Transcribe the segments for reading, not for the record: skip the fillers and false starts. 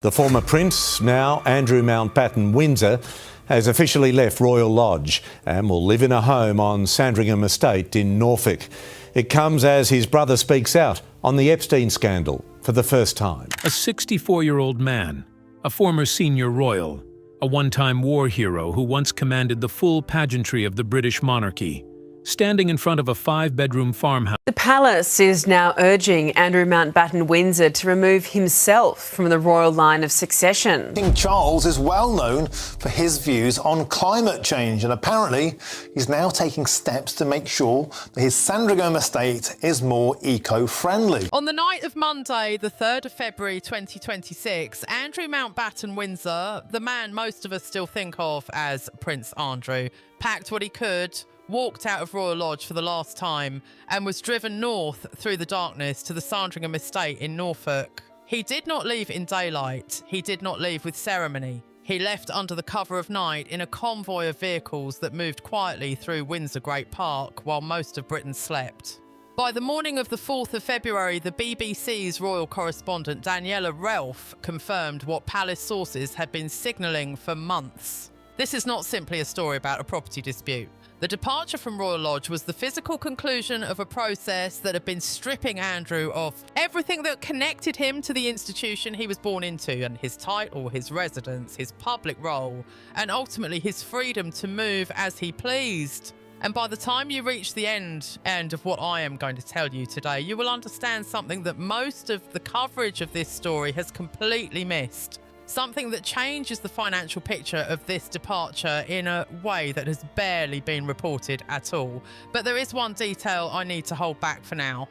The former prince, now Andrew Mountbatten-Windsor, has officially left Royal Lodge and will live in a home on Sandringham estate in Norfolk. It comes as his brother speaks out on the Epstein scandal for the first time. A 64-year-old man, a former senior royal, a one-time war hero who once commanded the full pageantry of the British monarchy, standing in front of a 5-bedroom farmhouse. The palace is now urging Andrew Mountbatten-Windsor to remove himself from the royal line of succession. King Charles is well known for his views on climate change, and apparently he's now taking steps to make sure that his Sandringham estate is more eco-friendly. On the night of Monday, the 3rd of February 2026, Andrew Mountbatten-Windsor, the man most of us still think of as Prince Andrew, packed what he could, walked out of Royal Lodge for the last time and was driven north through the darkness to the Sandringham estate in Norfolk. He did not leave in daylight. He did not leave with ceremony. He left under the cover of night in a convoy of vehicles that moved quietly through Windsor Great Park while most of Britain slept. By the morning of the 4th of February, the BBC's royal correspondent Daniela Relf confirmed what palace sources had been signalling for months. This is not simply a story about a property dispute. The departure from Royal Lodge was the physical conclusion of a process that had been stripping Andrew of everything that connected him to the institution he was born into, and his title, his residence, his public role, and ultimately his freedom to move as he pleased. And by the time you reach the end of what I am going to tell you today, you will understand something that most of the coverage of this story has completely missed. Something that changes the financial picture of this departure in a way that has barely been reported at all. But there is one detail I need to hold back for now.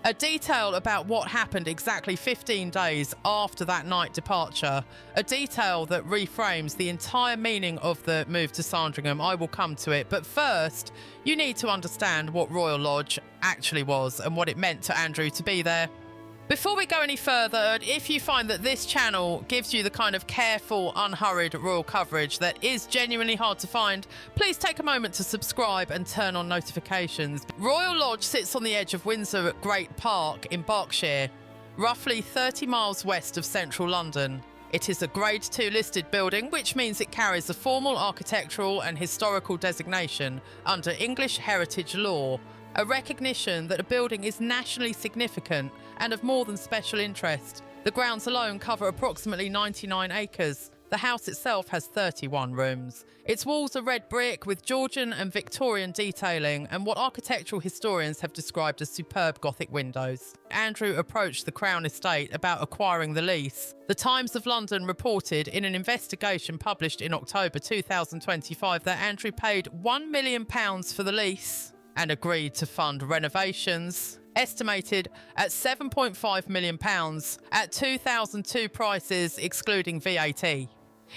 A detail about what happened exactly 15 days after that night departure. A detail that reframes the entire meaning of the move to Sandringham. I will come to it. But first, you need to understand what Royal Lodge actually was and what it meant to Andrew to be there. Before we go any further, if you find that this channel gives you the kind of careful, unhurried royal coverage that is genuinely hard to find, please take a moment to subscribe and turn on notifications. Royal Lodge sits on the edge of Windsor Great Park in Berkshire, roughly 30 miles west of central London. It is a Grade 2 listed building, which means it carries a formal architectural and historical designation under English heritage law, a recognition that a building is nationally significant and of more than special interest. The grounds alone cover approximately 99 acres. The house itself has 31 rooms. Its walls are red brick with Georgian and Victorian detailing and what architectural historians have described as superb Gothic windows. Andrew approached the Crown Estate about acquiring the lease. The Times of London reported in an investigation published in October 2025 that Andrew paid £1 million for the lease and agreed to fund renovations, estimated at £7.5 million at 2002 prices excluding VAT. In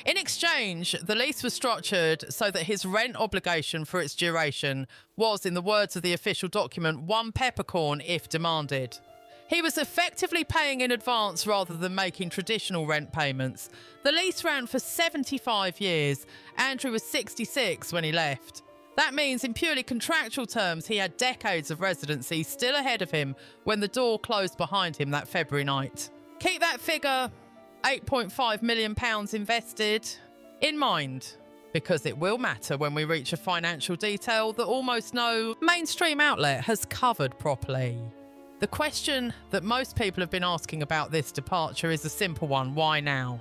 exchange, the lease was structured so that his rent obligation for its duration was, in the words of the official document, one peppercorn if demanded. He was effectively paying in advance rather than making traditional rent payments. The lease ran for 75 years. Andrew was 66 when he left. That means, in purely contractual terms, he had decades of residency still ahead of him when the door closed behind him that February night. Keep that figure, £8.5 million invested, in mind, because it will matter when we reach a financial detail that almost no mainstream outlet has covered properly. The question that most people have been asking about this departure is a simple one: why now?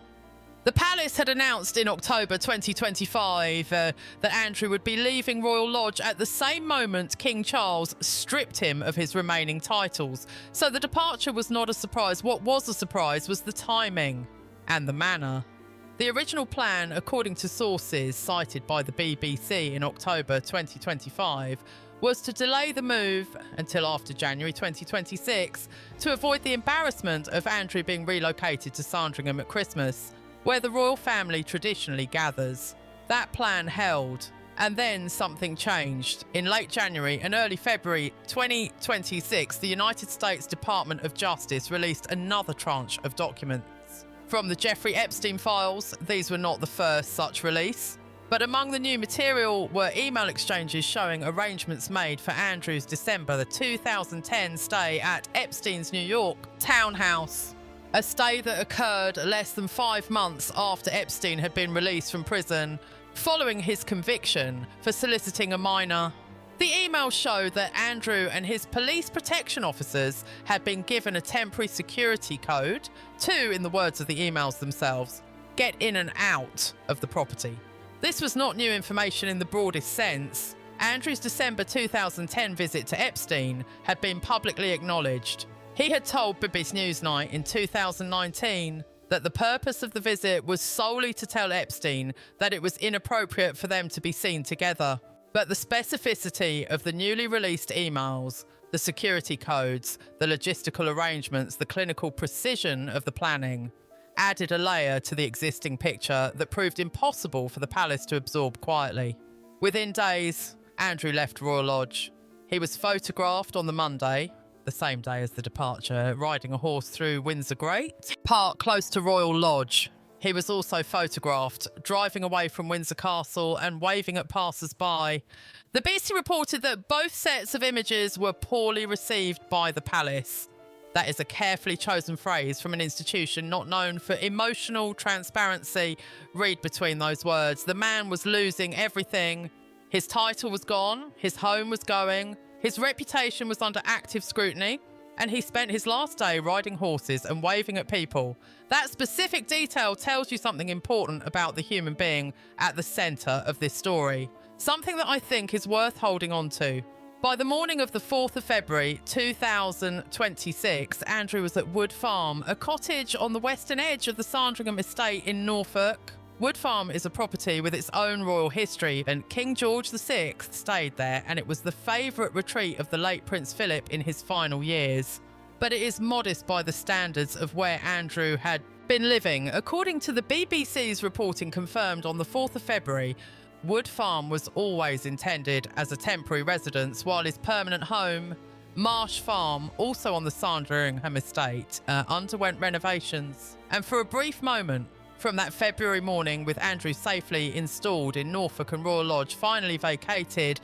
The palace had announced in October 2025 that Andrew would be leaving Royal Lodge at the same moment King Charles stripped him of his remaining titles. So the departure was not a surprise. What was a surprise was the timing and the manner. The original plan, according to sources cited by the BBC in October 2025, was to delay the move until after January 2026 to avoid the embarrassment of Andrew being relocated to Sandringham at Christmas, where the royal family traditionally gathers. That plan held, and then something changed. In late January and early February 2026, the United States Department of Justice released another tranche of documents. From the Jeffrey Epstein files, these were not the first such release, but among the new material were email exchanges showing arrangements made for Andrew's December 2010 stay at Epstein's New York townhouse. a stay that occurred less than 5 months after Epstein had been released from prison following his conviction for soliciting a minor. The emails show that Andrew and his police protection officers had been given a temporary security code to, in the words of the emails themselves, get in and out of the property. This was not new information in the broadest sense. Andrew's December 2010 visit to Epstein had been publicly acknowledged. He had told BBC Newsnight in 2019 that the purpose of the visit was solely to tell Epstein that it was inappropriate for them to be seen together. But the specificity of the newly released emails, the security codes, the logistical arrangements, the clinical precision of the planning, added a layer to the existing picture that proved impossible for the palace to absorb quietly. Within days, Andrew left Royal Lodge. He was photographed on the Monday, the same day as the departure, riding a horse through Windsor Great Park close to Royal Lodge. He was also photographed driving away from Windsor Castle and waving at passers-by. The BBC reported that both sets of images were poorly received by the palace. That is a carefully chosen phrase from an institution not known for emotional transparency. Read between those words. The man was losing everything. His title was gone. His home was going. His reputation was under active scrutiny. And he spent his last day riding horses and waving at people. That specific detail tells you something important about the human being at the centre of this story. Something that I think is worth holding on to. By the morning of the 4th of February 2026, Andrew was at Wood Farm, a cottage on the western edge of the Sandringham estate in Norfolk. Wood Farm is a property with its own royal history, and King George VI stayed there, and it was the favourite retreat of the late Prince Philip in his final years. But it is modest by the standards of where Andrew had been living. According to the BBC's reporting confirmed on the 4th of February, Wood Farm was always intended as a temporary residence, while his permanent home, Marsh Farm, also on the Sandringham estate, underwent renovations. And for a brief moment, from that February morning, with Andrew safely installed in Norfolk and Royal Lodge finally vacated,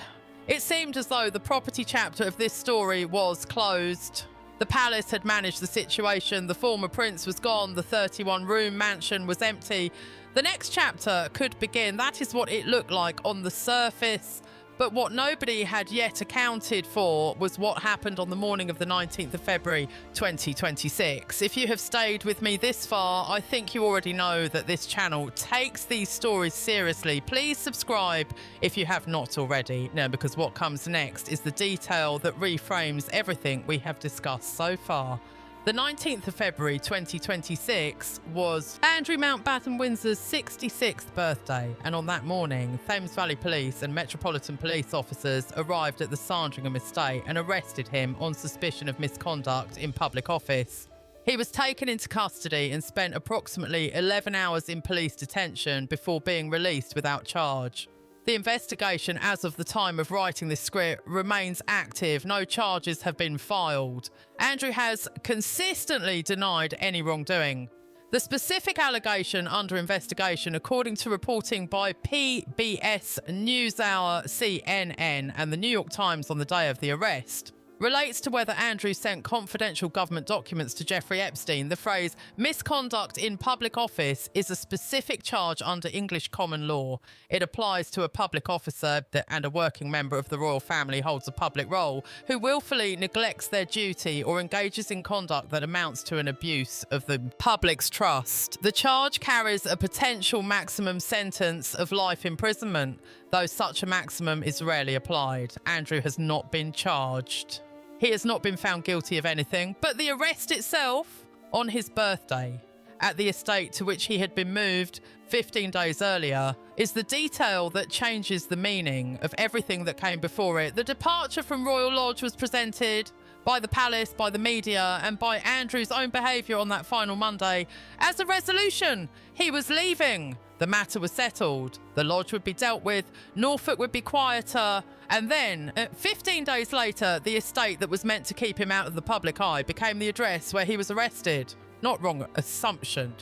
it seemed as though the property chapter of this story was closed. The palace had managed the situation, the former prince was gone, the 31-room mansion was empty. The next chapter could begin. That is what it looked like on the surface. But what nobody had yet accounted for was what happened on the morning of the 19th of February 2026. If you have stayed with me this far, I think you already know that this channel takes these stories seriously. Please subscribe if you have not already. Now, because what comes next is the detail that reframes everything we have discussed so far. The 19th of February 2026 was Andrew Mountbatten-Windsor's 66th birthday, and on that morning, Thames Valley Police and Metropolitan Police officers arrived at the Sandringham estate and arrested him on suspicion of misconduct in public office. He was taken into custody and spent approximately 11 hours in police detention before being released without charge. The investigation, as of the time of writing this script, remains active. No charges have been filed. Andrew has consistently denied any wrongdoing. The specific allegation under investigation, according to reporting by PBS NewsHour, CNN, and the New York Times on the day of the arrest, relates to whether Andrew sent confidential government documents to Jeffrey Epstein. The phrase misconduct in public office is a specific charge under English common law. It applies to a public officer and a working member of the royal family holds a public role who willfully neglects their duty or engages in conduct that amounts to an abuse of the public's trust. The charge carries a potential maximum sentence of life imprisonment, though such a maximum is rarely applied. Andrew has not been charged. He has not been found guilty of anything, but the arrest itself, on his birthday, at the estate to which he had been moved 15 days earlier, is the detail that changes the meaning of everything that came before it. The departure from Royal Lodge was presented by the palace, by the media, and by Andrew's own behaviour on that final Monday as a resolution. He was leaving. The matter was settled. The lodge would be dealt with. Norfolk would be quieter. And then, 15 days later, the estate that was meant to keep him out of the public eye became the address where he was arrested. Not wrong assumption.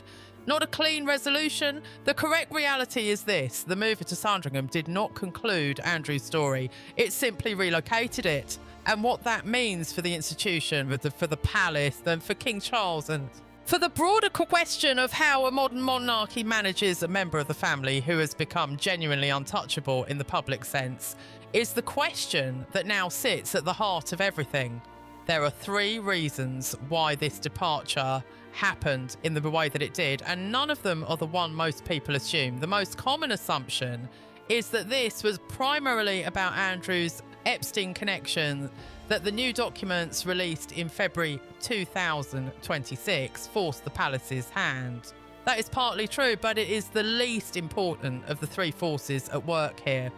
Not a clean resolution. The correct reality is this. The move to Sandringham did not conclude Andrew's story. It simply relocated it. And what that means for the institution, for the palace, and for King Charles and For the broader question of how a modern monarchy manages a member of the family who has become genuinely untouchable in the public sense, is the question that now sits at the heart of everything. There are 3 reasons why this departure happened in the way that it did, and none of them are the one most people assume. The most common assumption is that this was primarily about Andrew's Epstein connection, that the new documents released in February 2026 forced the palace's hand. That is partly true, but it is the least important of the 3 forces at work here.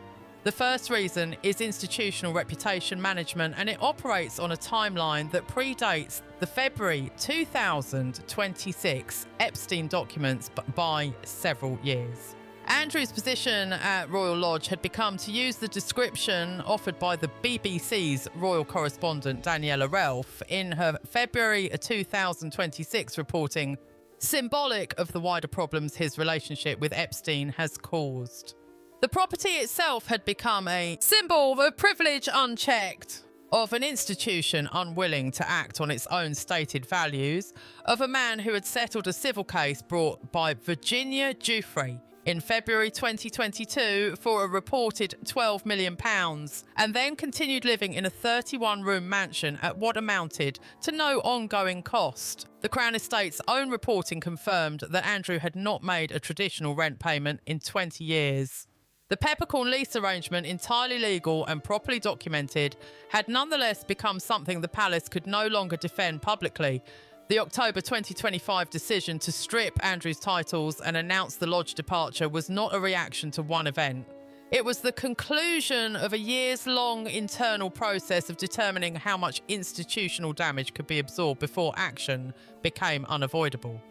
The first reason is institutional reputation management, and it operates on a timeline that predates the February 2026 Epstein documents by several years. Andrew's position at Royal Lodge had become, to use the description offered by the BBC's royal correspondent Daniela Relf in her February 2026 reporting, symbolic of the wider problems his relationship with Epstein has caused. The property itself had become a symbol of privilege unchecked, of an institution unwilling to act on its own stated values, of a man who had settled a civil case brought by Virginia Giuffre in February 2022 for a reported £12 million, and then continued living in a 31-room mansion at what amounted to no ongoing cost. The Crown Estate's own reporting confirmed that Andrew had not made a traditional rent payment in 20 years. The peppercorn lease arrangement, entirely legal and properly documented, had nonetheless become something the palace could no longer defend publicly. The October 2025 decision to strip Andrew's titles and announce the lodge departure was not a reaction to one event. It was the conclusion of a years-long internal process of determining how much institutional damage could be absorbed before action became unavoidable.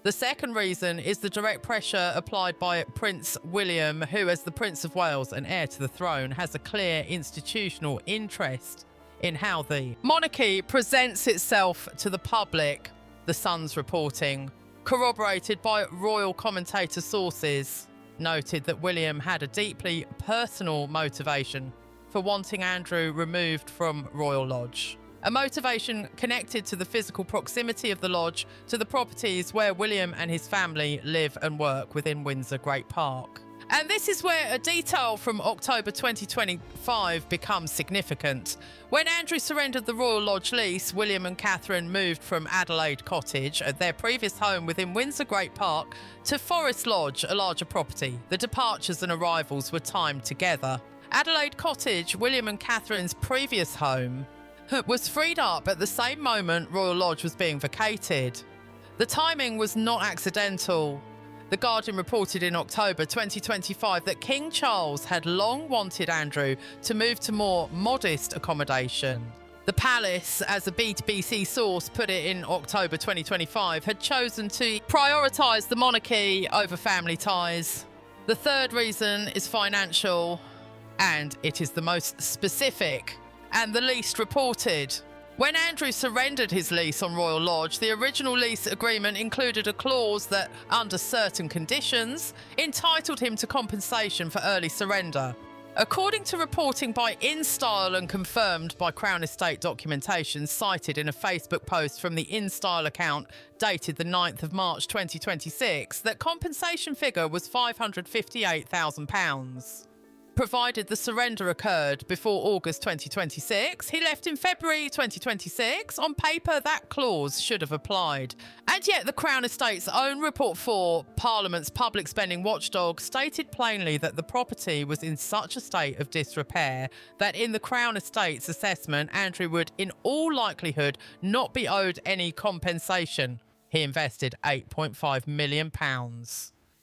The second reason is the direct pressure applied by Prince William, who, as the Prince of Wales and heir to the throne, has a clear institutional interest in how the monarchy presents itself to the public, The Sun's reporting, corroborated by royal commentator sources, noted that William had a deeply personal motivation for wanting Andrew removed from Royal Lodge. A motivation connected to the physical proximity of the lodge to the properties where William and his family live and work within Windsor Great Park. And this is where a detail from October 2025 becomes significant. When Andrew surrendered the Royal Lodge lease, William and Catherine moved from Adelaide Cottage, at their previous home within Windsor Great Park, to Forest Lodge, a larger property. The departures and arrivals were timed together. Adelaide Cottage, William and Catherine's previous home, was freed up at the same moment Royal Lodge was being vacated. The timing was not accidental. The Guardian reported in October 2025 that King Charles had long wanted Andrew to move to more modest accommodation. The palace, as a BBC source put it in October 2025, had chosen to prioritise the monarchy over family ties. The third reason is financial, and it is the most specific and the least reported. When Andrew surrendered his lease on Royal Lodge, the original lease agreement included a clause that, under certain conditions, entitled him to compensation for early surrender. According to reporting by InStyle and confirmed by Crown Estate documentation cited in a Facebook post from the InStyle account dated the 9th of March 2026, that compensation figure was £558,000. Provided the surrender occurred before August 2026, he left in February 2026. On paper, that clause should have applied. And yet the Crown Estate's own report for Parliament's public spending watchdog stated plainly that the property was in such a state of disrepair that in the Crown Estate's assessment, Andrew would in all likelihood not be owed any compensation. He invested £8.5 million.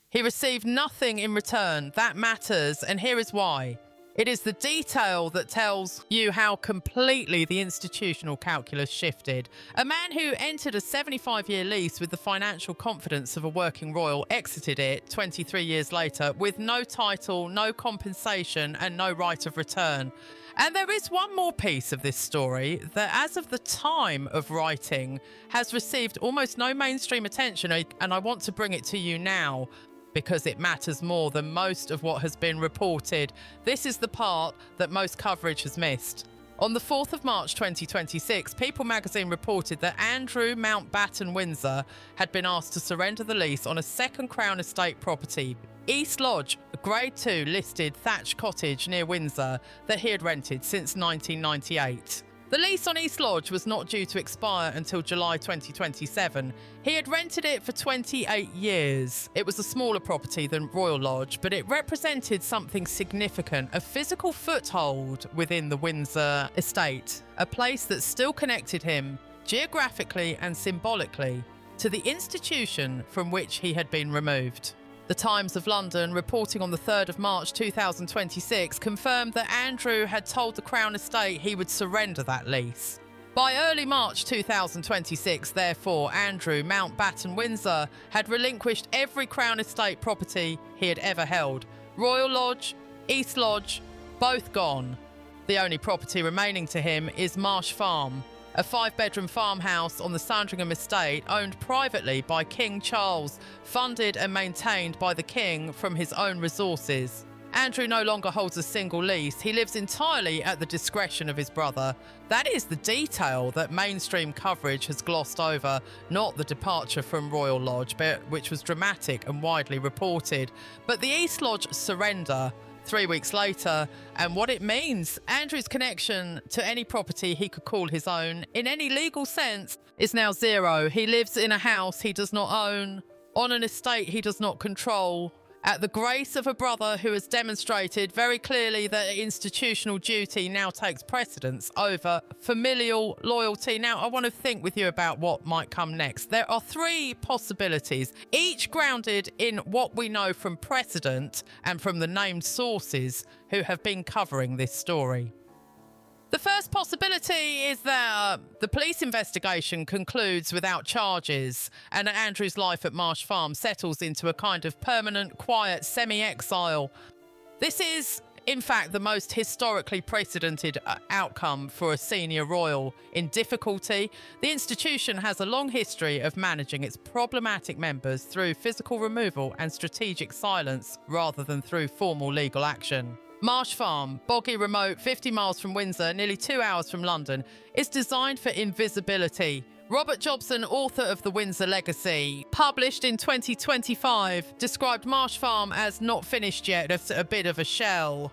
He received nothing in return. That matters, and here is why. It is the detail that tells you how completely the institutional calculus shifted. A man who entered a 75-year lease with the financial confidence of a working royal exited it 23 years later with no title, no compensation, and no right of return. And there is one more piece of this story that, as of the time of writing, has received almost no mainstream attention, and I want to bring it to you now, because it matters more than most of what has been reported. This is the part that most coverage has missed. On the 4th of March 2026, People magazine reported that Andrew Mountbatten-Windsor had been asked to surrender the lease on a second Crown Estate property, East Lodge, a Grade 2 listed thatched cottage near Windsor that he had rented since 1998. The lease on East Lodge was not due to expire until July 2027. He had rented it for 28 years. It was a smaller property than Royal Lodge, but it represented something significant, a physical foothold within the Windsor estate, a place that still connected him, geographically and symbolically, to the institution from which he had been removed. The Times of London, reporting on the 3rd of March 2026, confirmed that Andrew had told the Crown Estate he would surrender that lease. By early March 2026, therefore, Andrew Mountbatten-Windsor had relinquished every Crown Estate property he had ever held. Royal Lodge, East Lodge, both gone. The only property remaining to him is Marsh Farm, a 5-bedroom farmhouse on the Sandringham estate owned privately by King Charles, funded and maintained by the King from his own resources. Andrew no longer holds a single lease. He lives entirely at the discretion of his brother. That is the detail that mainstream coverage has glossed over, not the departure from Royal Lodge, which was dramatic and widely reported, but the East Lodge surrender 3 weeks later, and what it means. Andrew's connection to any property he could call his own, in any legal sense, is now zero. He lives in a house he does not own, on an estate he does not control, at the grace of a brother who has demonstrated very clearly that institutional duty now takes precedence over familial loyalty. Now, I want to think with you about what might come next. There are 3 possibilities, each grounded in what we know from precedent and from the named sources who have been covering this story. The first possibility is that the police investigation concludes without charges and Andrew's life at Marsh Farm settles into a kind of permanent, quiet semi-exile. This is, in fact, the most historically precedented outcome for a senior royal in difficulty. The institution has a long history of managing its problematic members through physical removal and strategic silence rather than through formal legal action. Marsh Farm, boggy remote, 50 miles from Windsor, nearly 2 hours from London, is designed for invisibility. Robert Jobson, author of The Windsor Legacy, published in 2025, described Marsh Farm as not finished yet, a bit of a shell.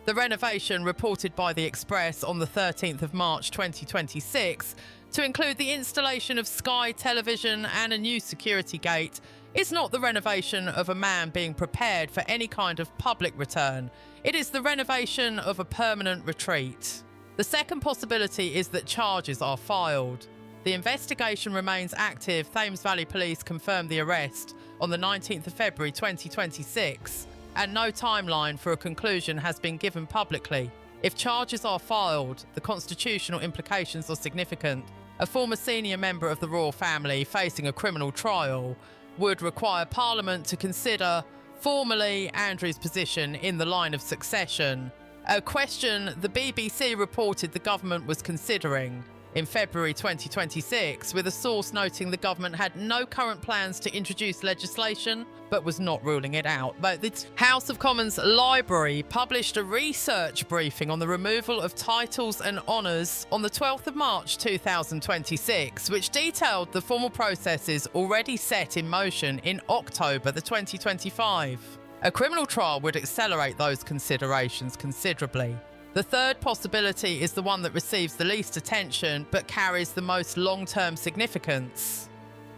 The renovation, reported by The Express on the 13th of March 2026, to include the installation of Sky television and a new security gate, is not the renovation of a man being prepared for any kind of public return. It is the renovation of a permanent retreat. The second possibility is that charges are filed. The investigation remains active. Thames Valley Police confirmed the arrest on the 19th of February 2026, and no timeline for a conclusion has been given publicly. If charges are filed, the constitutional implications are significant. A former senior member of the royal family facing a criminal trial would require Parliament to consider formally Andrew's position in the line of succession, a question the BBC reported the government was considering in February 2026, with a source noting the government had no current plans to introduce legislation but was not ruling it out. But the House of Commons Library published a research briefing on the removal of titles and honours on the 12th of March 2026, which detailed the formal processes already set in motion in October 2025. A criminal trial would accelerate those considerations considerably. The third possibility is the one that receives the least attention but carries the most long-term significance.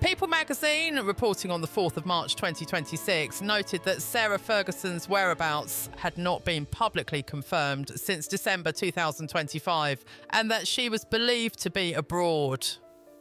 People magazine, reporting on the 4th of March 2026, noted that Sarah Ferguson's whereabouts had not been publicly confirmed since December 2025 and that she was believed to be abroad.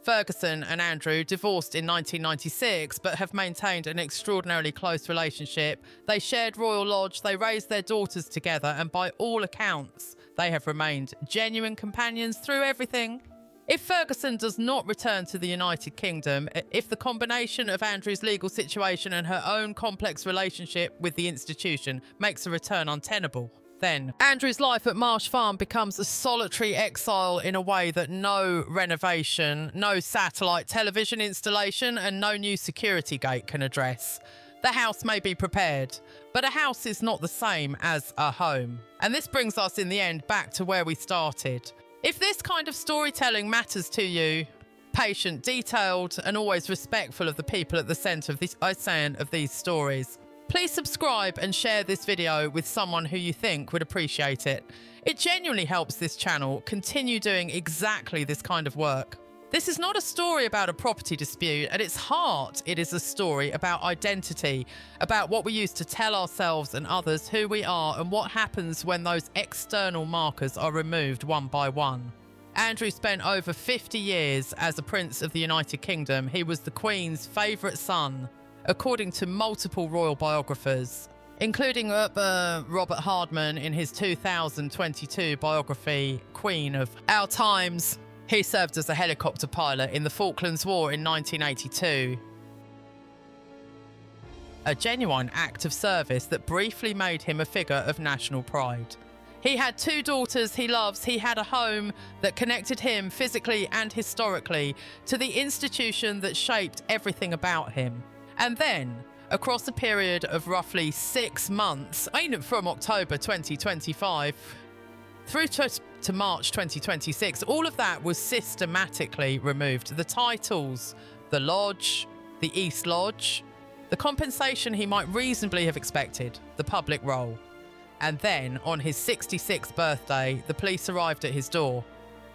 Ferguson and Andrew divorced in 1996 but have maintained an extraordinarily close relationship. They shared Royal Lodge, they raised their daughters together, and by all accounts, they have remained genuine companions through everything. If Ferguson does not return to the United Kingdom, if the combination of Andrew's legal situation and her own complex relationship with the institution makes a return untenable, then Andrew's life at Marsh Farm becomes a solitary exile in a way that no renovation, no satellite television installation, and no new security gate can address. The house may be prepared, but a house is not the same as a home. And this brings us in the end back to where we started. If this kind of storytelling matters to you, patient, detailed, and always respectful of the people at the centre of these stories, please subscribe and share this video with someone who you think would appreciate it. It genuinely helps this channel continue doing exactly this kind of work. This is not a story about a property dispute. At its heart, it is a story about identity, about what we use to tell ourselves and others who we are and what happens when those external markers are removed one by one. Andrew spent over 50 years as a Prince of the United Kingdom. He was the Queen's favourite son, according to multiple royal biographers, including Robert Hardman in his 2022 biography, Queen of Our Times. He served as a helicopter pilot in the Falklands War in 1982. A genuine act of service that briefly made him a figure of national pride. He had 2 daughters he loves. He had a home that connected him physically and historically to the institution that shaped everything about him. And then, across a period of roughly 6 months, from October 2025 through to March 2026, all of that was systematically removed. The titles, the lodge, the East Lodge, the compensation he might reasonably have expected, the public role. And then, on his 66th birthday, the police arrived at his door.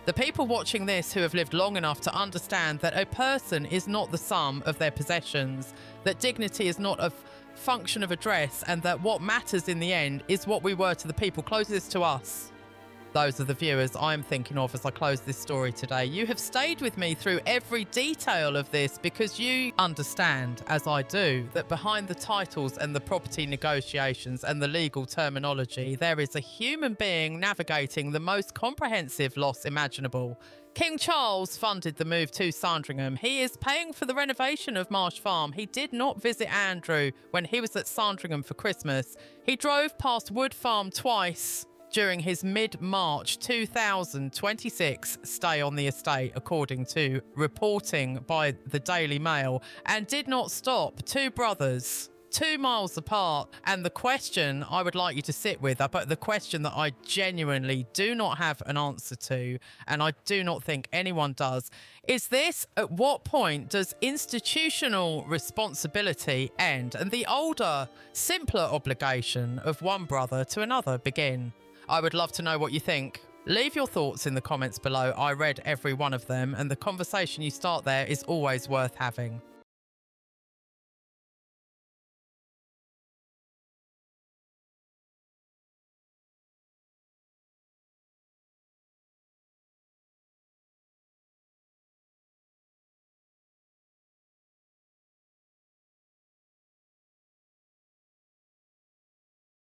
The people watching this who have lived long enough to understand that a person is not the sum of their possessions, that dignity is not a function of address, and that what matters in the end is what we were to the people closest to us. Those are the viewers I'm thinking of as I close this story today. You have stayed with me through every detail of this because you understand, as I do, that behind the titles and the property negotiations and the legal terminology, there is a human being navigating the most comprehensive loss imaginable. King Charles funded the move to Sandringham. He is paying for the renovation of Marsh Farm. He did not visit Andrew when he was at Sandringham for Christmas. He drove past Wood Farm twice during his mid-March 2026 stay on the estate, according to reporting by the Daily Mail, and did not stop. 2 brothers, 2 miles apart. And the question I would like you to sit with, but the question that I genuinely do not have an answer to, and I do not think anyone does, is this: at what point does institutional responsibility end and the older, simpler obligation of one brother to another begin? I would love to know what you think. Leave your thoughts in the comments below. I read every one of them, and the conversation you start there is always worth having.